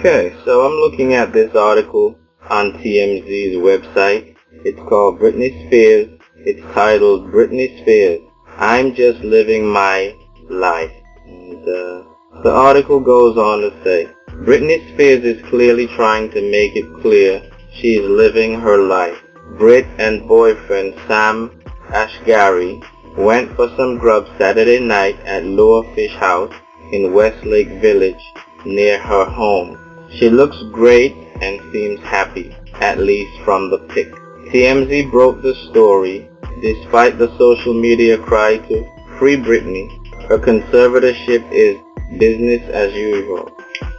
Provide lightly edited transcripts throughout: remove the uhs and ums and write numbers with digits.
Okay, so I'm looking at this article on TMZ's website. It's called Britney Spears. It's titled Britney Spears, I'm Just Living My Life. And the article goes on to say, Britney Spears is clearly trying to make it clear she is living her life. Brit and boyfriend Sam Ashgari went for some grub Saturday night at Lower Fish House in Westlake Village near her home. She looks great and seems happy, at least from the pic. TMZ broke the story. Despite the social media cry to free Britney, her conservatorship is business as usual.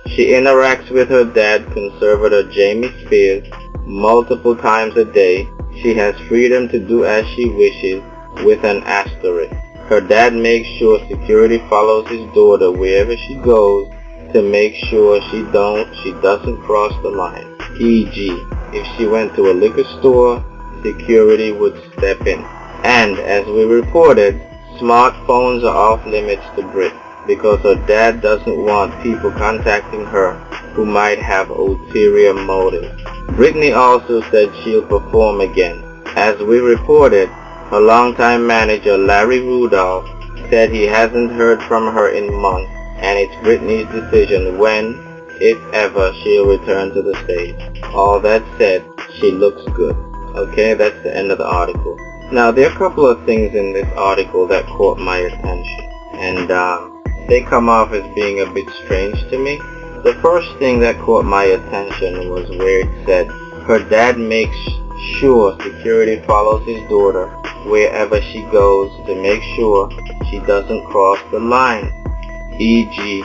She interacts with her dad, conservator Jamie Spears, multiple times a day. She has freedom to do as she wishes, with an asterisk. Her dad makes sure security follows his daughter wherever she goes to make sure she doesn't cross the line. E.g., if she went to a liquor store, security would step in. And as we reported, smartphones are off limits to Brit because her dad doesn't want people contacting her who might have ulterior motives. Britney also said she'll perform again. As we reported, her longtime manager Larry Rudolph said he hasn't heard from her in months, and it's Britney's decision when, if ever, she'll return to the stage. All that said, she looks good. Okay, that's the end of the article. Now, there are a couple of things in this article that caught my attention, and they come off as being a bit strange to me. The first thing that caught my attention was where it said, her dad makes sure security follows his daughter wherever she goes to make sure she doesn't cross the line. E.g.,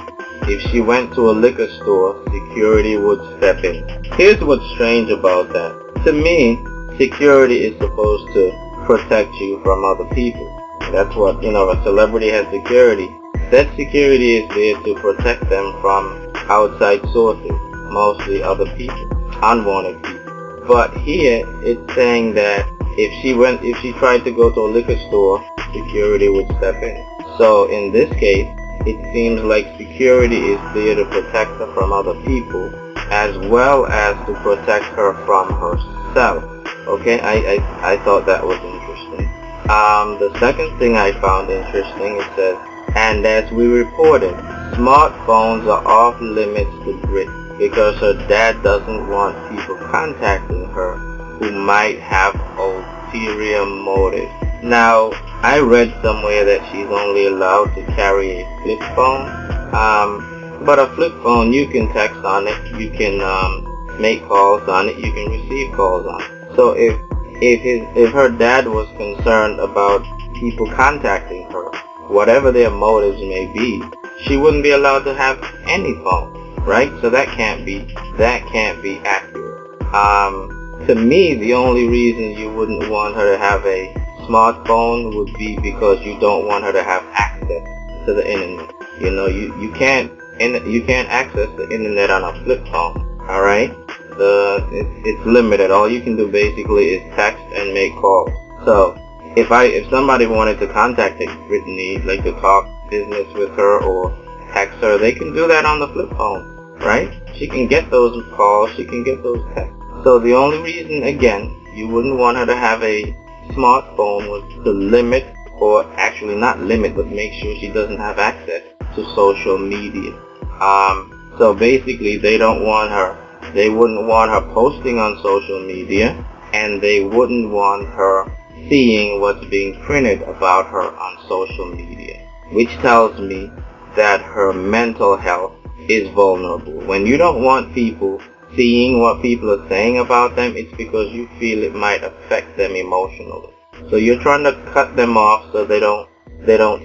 if she went to a liquor store, security would step in. Here's what's strange about that. To me, security is supposed to protect you from other people. That's what, a celebrity has security. That security is there to protect them from outside sources, mostly other people, unwanted people. But here, it's saying that if she tried to go to a liquor store, security would step in. So in this case, it seems like security is there to protect her from other people, as well as to protect her from herself. Okay, I thought that was interesting. The second thing I found interesting, it says, and as we reported, smartphones are off limits to Brit because her dad doesn't want people contacting her who might have ulterior motives. Now, I read somewhere that she's only allowed to carry a flip phone, but a flip phone, you can text on it, you can make calls on it, you can receive calls on it. So if her dad was concerned about people contacting her, whatever their motives may be, she wouldn't be allowed to have any phone, right? So that can't be accurate. To me, the only reason you wouldn't want her to have a smartphone would be because you don't want her to have access to the internet. You can't access the internet on a flip phone. All right, it's limited. All you can do basically is text and make calls. So if somebody wanted to contact Britney, like to talk business with her or text her, they can do that on the flip phone, right? She can get those calls, she can get those texts. So the only reason, again, you wouldn't want her to have a smartphone was to limit, or actually not limit, but make sure she doesn't have access to social media. So basically they wouldn't want her posting on social media, and they wouldn't want her seeing what's being printed about her on social media, which tells me that her mental health is vulnerable. When you don't want people seeing what people are saying about them, it's because you feel it might affect them emotionally. So you're trying to cut them off so they don't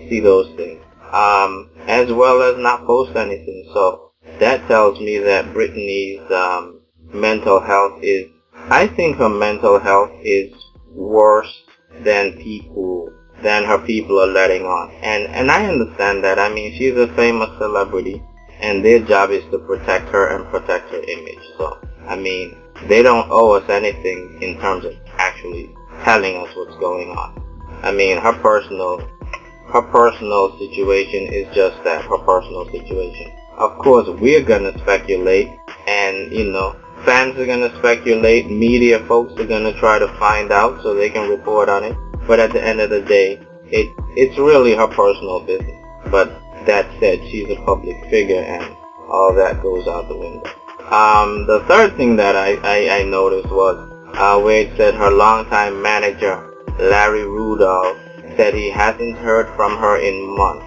see those things, as well as not post anything. So that tells me that Britney's mental health I think her mental health is worse than her people are letting on. And I understand that. I mean, she's a famous celebrity, and their job is to protect her and protect her image. So, I mean, they don't owe us anything in terms of actually telling us what's going on. I mean, her personal situation is just that, her personal situation. Of course, we're gonna speculate and fans are gonna speculate, media folks are gonna try to find out so they can report on it. But at the end of the day, it's really her personal business. But that said, she's a public figure, and all that goes out the window. The third thing that I noticed was where it said her longtime manager, Larry Rudolph, said he hasn't heard from her in months.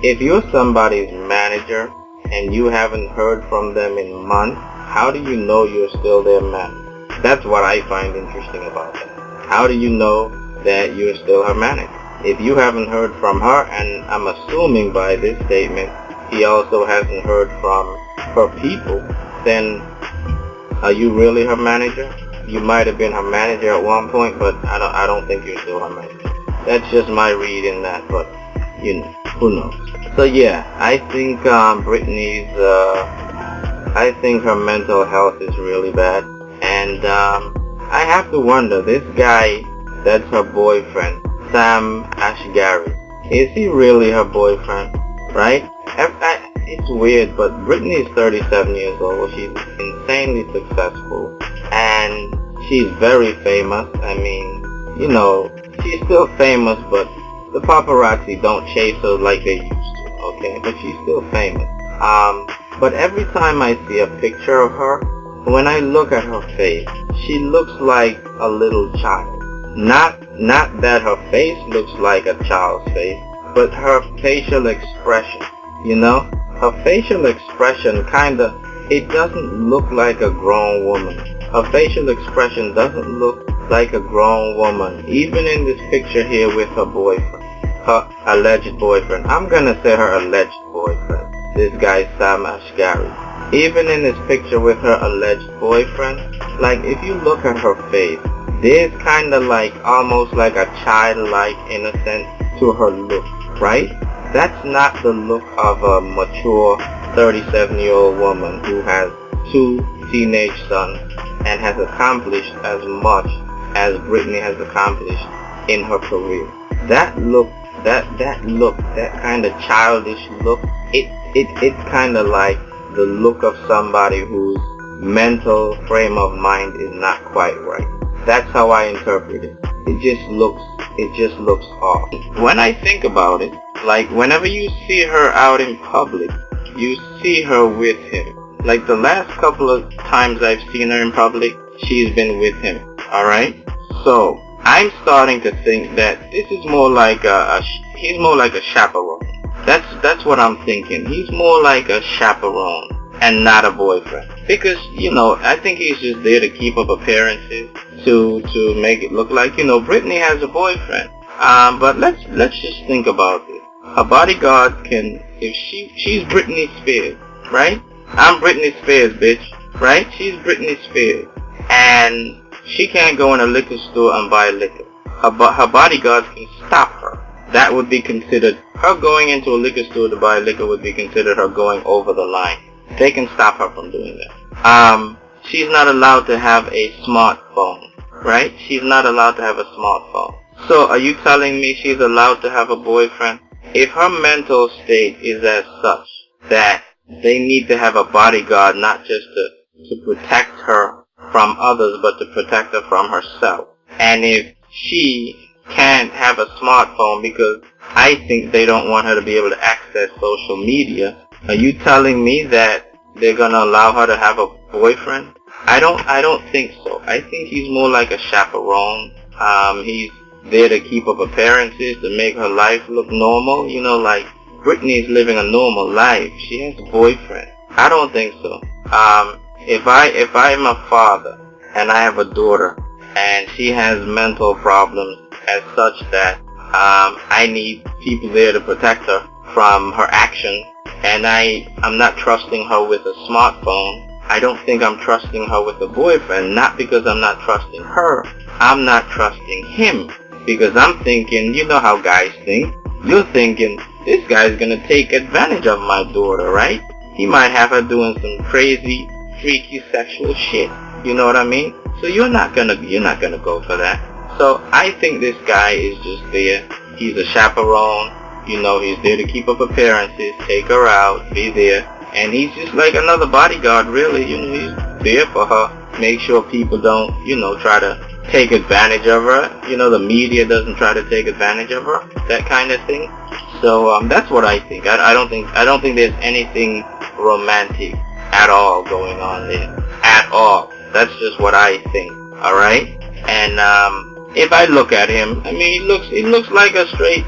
If you're somebody's manager and you haven't heard from them in months, how do you know you're still their manager? That's what I find interesting about that. How do you know that you're still her manager? If you haven't heard from her, and I'm assuming by this statement he also hasn't heard from her people, then are you really her manager? You might have been her manager at one point, but I don't think you're still her manager. That's just my read in that, but who knows? So yeah, I think Britney's I think her mental health is really bad, and I have to wonder, this guy that's her boyfriend, Sam Ashgari, is he really her boyfriend? Right? It's weird, but Britney is 37 years old. She's insanely successful, and she's very famous. I mean, she's still famous, but the paparazzi don't chase her like they used to, okay? But she's still famous. But every time I see a picture of her, when I look at her face, she looks like a little child. Not that her face looks like a child's face, but her facial expression, her facial expression it doesn't look like a grown woman. Her facial expression doesn't look like a grown woman, even in this picture here with her boyfriend, her alleged boyfriend. I'm gonna say her alleged boyfriend, this guy Sam Ashgari. Even in this picture with her alleged boyfriend, like if you look at her face, there's almost like a childlike innocence to her look, right? That's not the look of a mature 37-year-old woman who has 2 teenage sons and has accomplished as much as Britney has accomplished in her career. That look, that kind of childish look, it's kind of like the look of somebody whose mental frame of mind is not quite right. That's how I interpret it. It just looks off. When I think about it, like whenever you see her out in public, you see her with him. Like the last couple of times I've seen her in public, she's been with him. Alright? So, I'm starting to think that this is more like he's more like a chaperone. That's what I'm thinking. He's more like a chaperone and not a boyfriend. Because, I think he's just there to keep up appearances, to make it look like, Britney has a boyfriend. But let's just think about this. Her bodyguard can, if she's Britney Spears, right? I'm Britney Spears, bitch, right? She's Britney Spears, and she can't go in a liquor store and buy liquor. Her bodyguards can stop her. That would be considered, her going into a liquor store to buy liquor would be considered her going over the line. They can stop her from doing that. She's not allowed to have a smartphone, right? She's not allowed to have a smartphone. So are you telling me she's allowed to have a boyfriend? If her mental state is as such that they need to have a bodyguard not just to protect her from others, but to protect her from herself, and if she can't have a smartphone because I think they don't want her to be able to access social media, are you telling me that they're gonna allow her to have a boyfriend? I don't think so. I think he's more like a chaperone. He's there to keep up appearances, to make her life look normal. Like Britney is living a normal life. She has a boyfriend. I don't think so. If I'm a father and I have a daughter and she has mental problems as such that I need people there to protect her from her actions, and I'm not trusting her with a smartphone, I don't think I'm trusting her with a boyfriend. Not because I'm not trusting her, I'm not trusting him. Because I'm thinking, you know how guys think. You're thinking, this guy's gonna take advantage of my daughter, right? He might have her doing some crazy, freaky sexual shit. You know what I mean? So you're not gonna go for that. So I think this guy is just there. He's a chaperone. He's there to keep up appearances, take her out, be there, And he's just like another bodyguard, really. You know, he's there for her. Make sure people don't, you know, try to take advantage of her. You know, the media doesn't try to take advantage of her. That kind of thing. So that's what I think. I don't think there's anything romantic at all going on there. At all. That's just what I think. All right. And if I look at him, I mean, he looks like a straight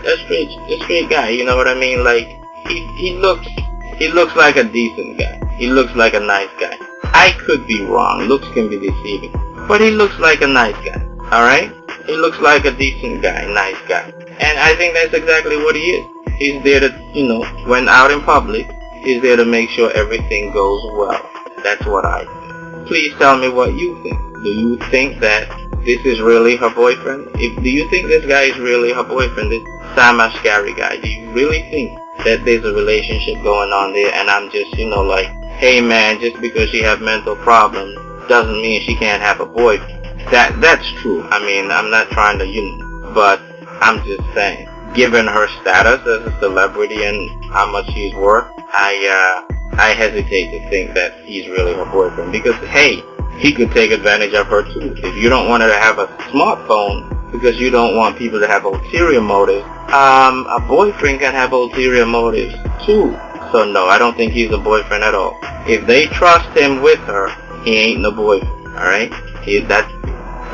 guy. You know what I mean? Like he looks like a decent guy. He looks like a nice guy. I could be wrong. Looks can be deceiving, but he looks like a nice guy. All right? He looks like a decent guy, nice guy, and I think that's exactly what he is. He's there to, you know, when out in public, he's there to make sure everything goes well. That's what I think. Please tell me what you think. Do you think that this is really her boyfriend? Do you think this guy is really her boyfriend, this Sam Ashkari guy? Do you really think that there's a relationship going on there, and I'm just, you know, like, hey man, just because she have mental problems doesn't mean she can't have a boyfriend. That's true. I mean, I'm not trying to, you know, but I'm just saying, given her status as a celebrity and how much she's worth, I hesitate to think that he's really her boyfriend, because hey, he could take advantage of her too. If you don't want her to have a smartphone because you don't want people to have ulterior motives, a boyfriend can have ulterior motives too. So no, I don't think he's a boyfriend at all. If they trust him with her, he ain't no boyfriend. All right,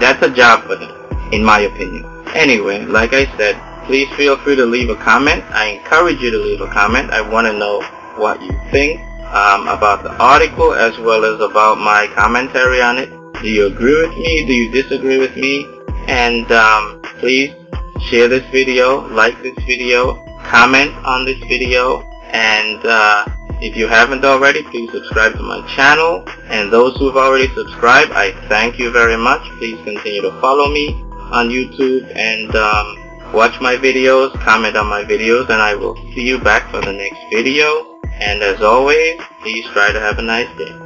that's a job for him, in my opinion. Anyway, like I said, please feel free to leave a comment. I encourage you to leave a comment. I want to know what you think about the article, as well as about my commentary on it. Do you agree with me? Do you disagree with me? And please share this video, like this video, comment on this video, and if you haven't already, please subscribe to my channel. And those who have already subscribed, I thank you very much. Please continue to follow me on YouTube and watch my videos, comment on my videos, and I will see you back for the next video. And as always, please try to have a nice day.